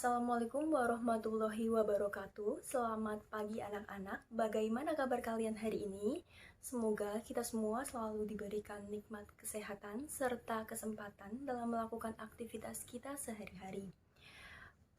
Assalamualaikum warahmatullahi wabarakatuh. Selamat pagi anak-anak. Bagaimana kabar kalian hari ini? Semoga kita semua selalu diberikan nikmat kesehatan serta kesempatan dalam melakukan aktivitas kita sehari-hari.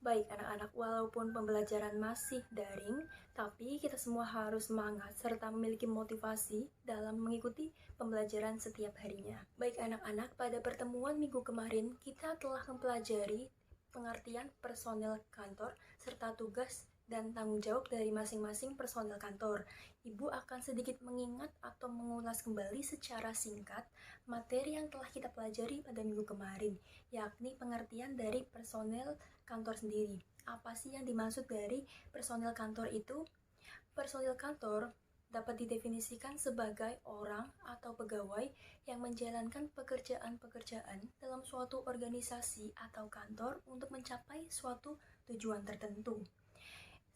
Baik anak-anak, walaupun pembelajaran masih daring, tapi kita semua harus semangat serta memiliki motivasi dalam mengikuti pembelajaran setiap harinya. Baik anak-anak, pada pertemuan minggu kemarin kita telah mempelajari pengertian personil kantor serta tugas dan tanggung jawab dari masing-masing personil kantor. Ibu akan sedikit mengingat atau mengulas kembali secara singkat materi yang telah kita pelajari pada minggu kemarin, yakni pengertian dari personil kantor sendiri. Apa sih yang dimaksud dari personil kantor itu? Personil kantor dapat didefinisikan sebagai orang atau pegawai yang menjalankan pekerjaan-pekerjaan dalam suatu organisasi atau kantor untuk mencapai suatu tujuan tertentu.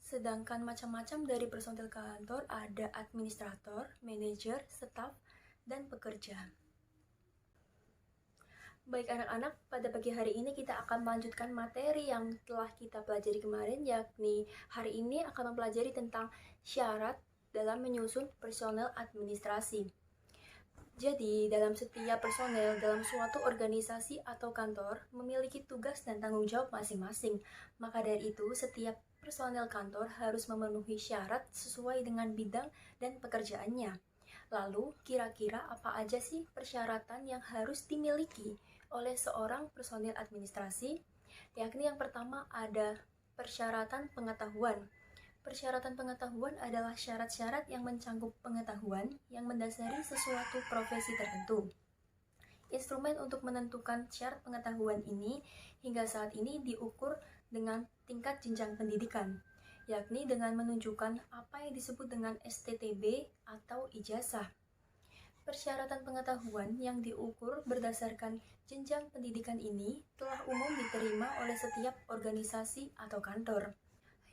Sedangkan macam-macam dari personil kantor ada administrator, manajer, staf, dan pekerja. Baik anak-anak, pada pagi hari ini kita akan melanjutkan materi yang telah kita pelajari kemarin, yakni hari ini akan mempelajari tentang syarat dalam menyusun personel administrasi. Jadi, dalam setiap personel dalam suatu organisasi atau kantor memiliki tugas dan tanggung jawab masing-masing. Maka dari itu, setiap personel kantor harus memenuhi syarat sesuai dengan bidang dan pekerjaannya. Lalu, kira-kira apa aja sih persyaratan yang harus dimiliki oleh seorang personil administrasi? Yakni yang pertama ada persyaratan pengetahuan. Persyaratan pengetahuan adalah syarat-syarat yang mencakup pengetahuan yang mendasari sesuatu profesi tertentu. Instrumen untuk menentukan syarat pengetahuan ini hingga saat ini diukur dengan tingkat jenjang pendidikan, yakni dengan menunjukkan apa yang disebut dengan STTB atau ijazah. Persyaratan pengetahuan yang diukur berdasarkan jenjang pendidikan ini telah umum diterima oleh setiap organisasi atau kantor.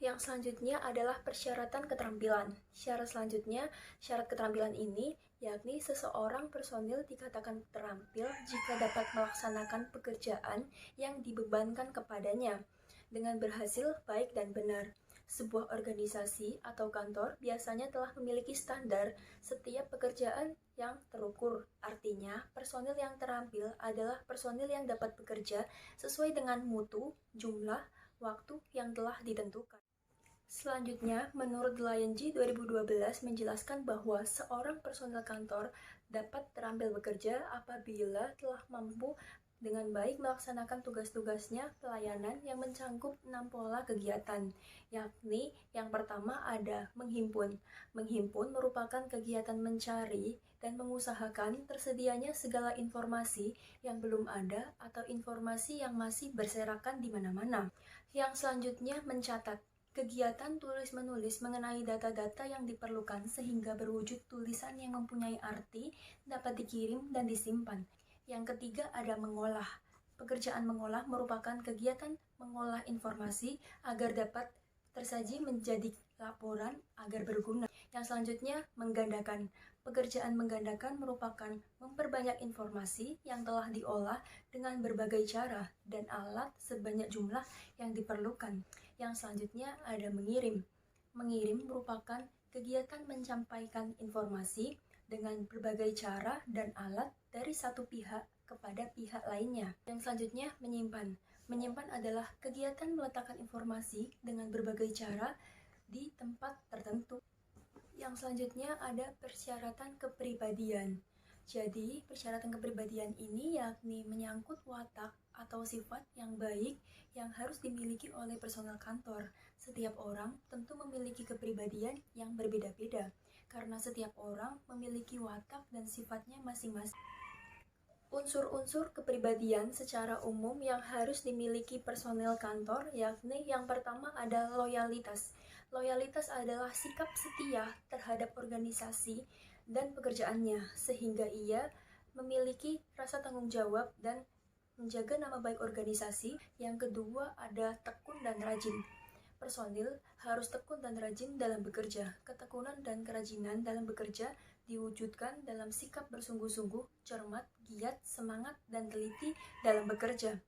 Yang selanjutnya adalah persyaratan keterampilan. Syarat keterampilan ini yakni seseorang personil dikatakan terampil jika dapat melaksanakan pekerjaan yang dibebankan kepadanya dengan berhasil baik dan benar. Sebuah organisasi atau kantor biasanya telah memiliki standar setiap pekerjaan yang terukur. Artinya, personil yang terampil adalah personil yang dapat bekerja sesuai dengan mutu, jumlah, waktu yang telah ditentukan. Selanjutnya, menurut Lion G 2012 menjelaskan bahwa seorang personil kantor dapat terampil bekerja apabila telah mampu dengan baik melaksanakan tugas-tugasnya pelayanan yang mencakup 6 pola kegiatan, yakni yang pertama ada menghimpun. Menghimpun merupakan kegiatan mencari dan mengusahakan tersedianya segala informasi yang belum ada atau informasi yang masih berserakan di mana-mana. Yang selanjutnya mencatat. Kegiatan tulis-menulis mengenai data-data yang diperlukan sehingga berwujud tulisan yang mempunyai arti dapat dikirim dan disimpan. Yang ketiga ada mengolah. Pekerjaan mengolah merupakan kegiatan mengolah informasi agar dapat tersaji menjadi laporan agar berguna. Yang selanjutnya menggandakan. Pekerjaan menggandakan merupakan memperbanyak informasi yang telah diolah dengan berbagai cara dan alat sebanyak jumlah yang diperlukan. Yang selanjutnya ada mengirim. Mengirim merupakan kegiatan menyampaikan informasi dengan berbagai cara dan alat dari satu pihak kepada pihak lainnya. Yang selanjutnya menyimpan. Menyimpan adalah kegiatan meletakkan informasi dengan berbagai cara di tempat tertentu. Yang selanjutnya ada persyaratan kepribadian. Jadi, persyaratan kepribadian ini yakni menyangkut watak atau sifat yang baik yang harus dimiliki oleh personel kantor. Setiap orang tentu memiliki kepribadian yang berbeda-beda, karena setiap orang memiliki watak dan sifatnya masing-masing. Unsur-unsur kepribadian secara umum yang harus dimiliki personel kantor, yakni yang pertama ada loyalitas. Loyalitas adalah sikap setia terhadap organisasi dan pekerjaannya, sehingga ia memiliki rasa tanggung jawab dan menjaga nama baik organisasi. Yang kedua ada tekun dan rajin. Personil harus tekun dan rajin dalam bekerja. Ketekunan dan kerajinan dalam bekerja diwujudkan dalam sikap bersungguh-sungguh, cermat, giat, semangat, dan teliti dalam bekerja.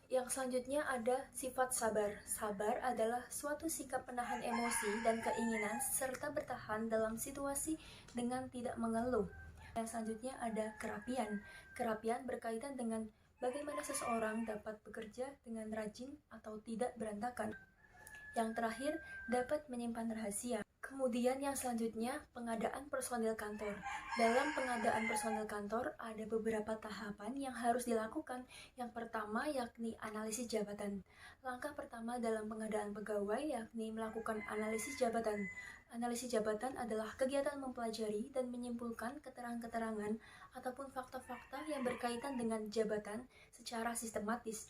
Yang selanjutnya ada sifat sabar. Sabar adalah suatu sikap menahan emosi dan keinginan serta bertahan dalam situasi dengan tidak mengeluh. Yang selanjutnya ada kerapian. Kerapian berkaitan dengan bagaimana seseorang dapat bekerja dengan rajin atau tidak berantakan. Yang terakhir, dapat menyimpan rahasia. Kemudian yang selanjutnya, pengadaan personil kantor. Dalam pengadaan personil kantor, ada beberapa tahapan yang harus dilakukan. Yang pertama yakni analisis jabatan. Langkah pertama dalam pengadaan pegawai yakni melakukan analisis jabatan. Analisis jabatan adalah kegiatan mempelajari dan menyimpulkan keterangan-keterangan ataupun fakta-fakta yang berkaitan dengan jabatan secara sistematis.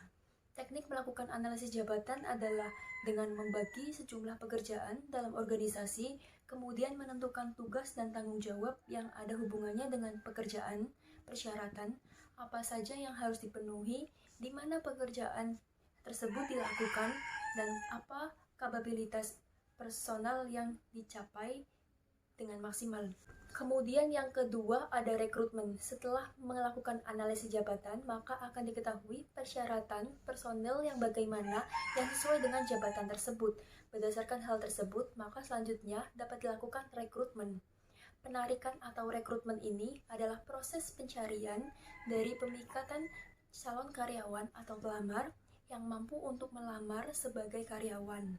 Teknik melakukan analisis jabatan adalah dengan membagi sejumlah pekerjaan dalam organisasi, kemudian menentukan tugas dan tanggung jawab yang ada hubungannya dengan pekerjaan, persyaratan, apa saja yang harus dipenuhi, di mana pekerjaan tersebut dilakukan, dan apa kapabilitas personal yang dicapai dengan maksimal. Kemudian yang kedua ada rekrutmen. Setelah melakukan analisis jabatan, maka akan diketahui persyaratan personel yang bagaimana yang sesuai dengan jabatan tersebut. Berdasarkan hal tersebut, maka selanjutnya dapat dilakukan rekrutmen. Penarikan atau rekrutmen ini adalah proses pencarian dari pemikatan calon karyawan atau pelamar yang mampu untuk melamar sebagai karyawan.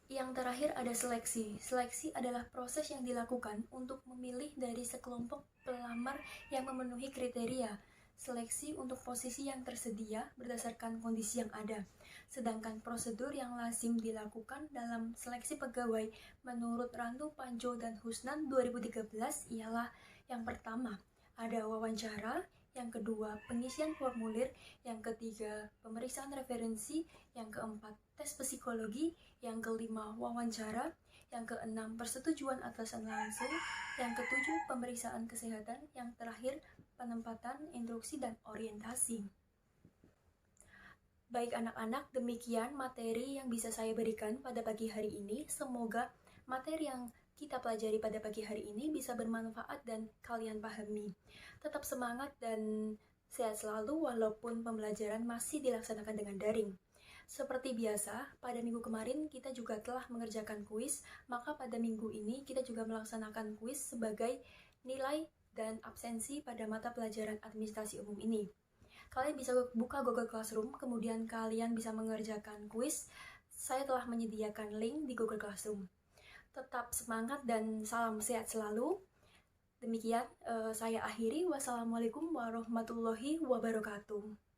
Yang terakhir ada seleksi. Seleksi adalah proses yang dilakukan untuk memilih dari sekelompok pelamar yang memenuhi kriteria. Seleksi untuk posisi yang tersedia berdasarkan kondisi yang ada. Sedangkan prosedur yang lazim dilakukan dalam seleksi pegawai menurut Rantu, Panjo, dan Husnan 2013 ialah yang pertama, ada wawancara, yang kedua, pengisian formulir, yang ketiga, pemeriksaan referensi, yang keempat, tes psikologi, yang kelima, wawancara, yang keenam, persetujuan atasan langsung, yang ketujuh, pemeriksaan kesehatan, yang terakhir, penempatan, instruksi, dan orientasi. Baik anak-anak, demikian materi yang bisa saya berikan pada pagi hari ini. Semoga materi yang kita pelajari pada pagi hari ini bisa bermanfaat dan kalian pahami. Tetap semangat dan sehat selalu walaupun pembelajaran masih dilaksanakan dengan daring. Seperti biasa, pada minggu kemarin kita juga telah mengerjakan kuis, maka pada minggu ini kita juga melaksanakan kuis sebagai nilai dan absensi pada mata pelajaran administrasi umum ini. Kalian bisa buka Google Classroom, kemudian kalian bisa mengerjakan kuis. Saya telah menyediakan link di Google Classroom. Tetap semangat dan salam sehat selalu. Demikian saya akhiri. Wassalamualaikum warahmatullahi wabarakatuh.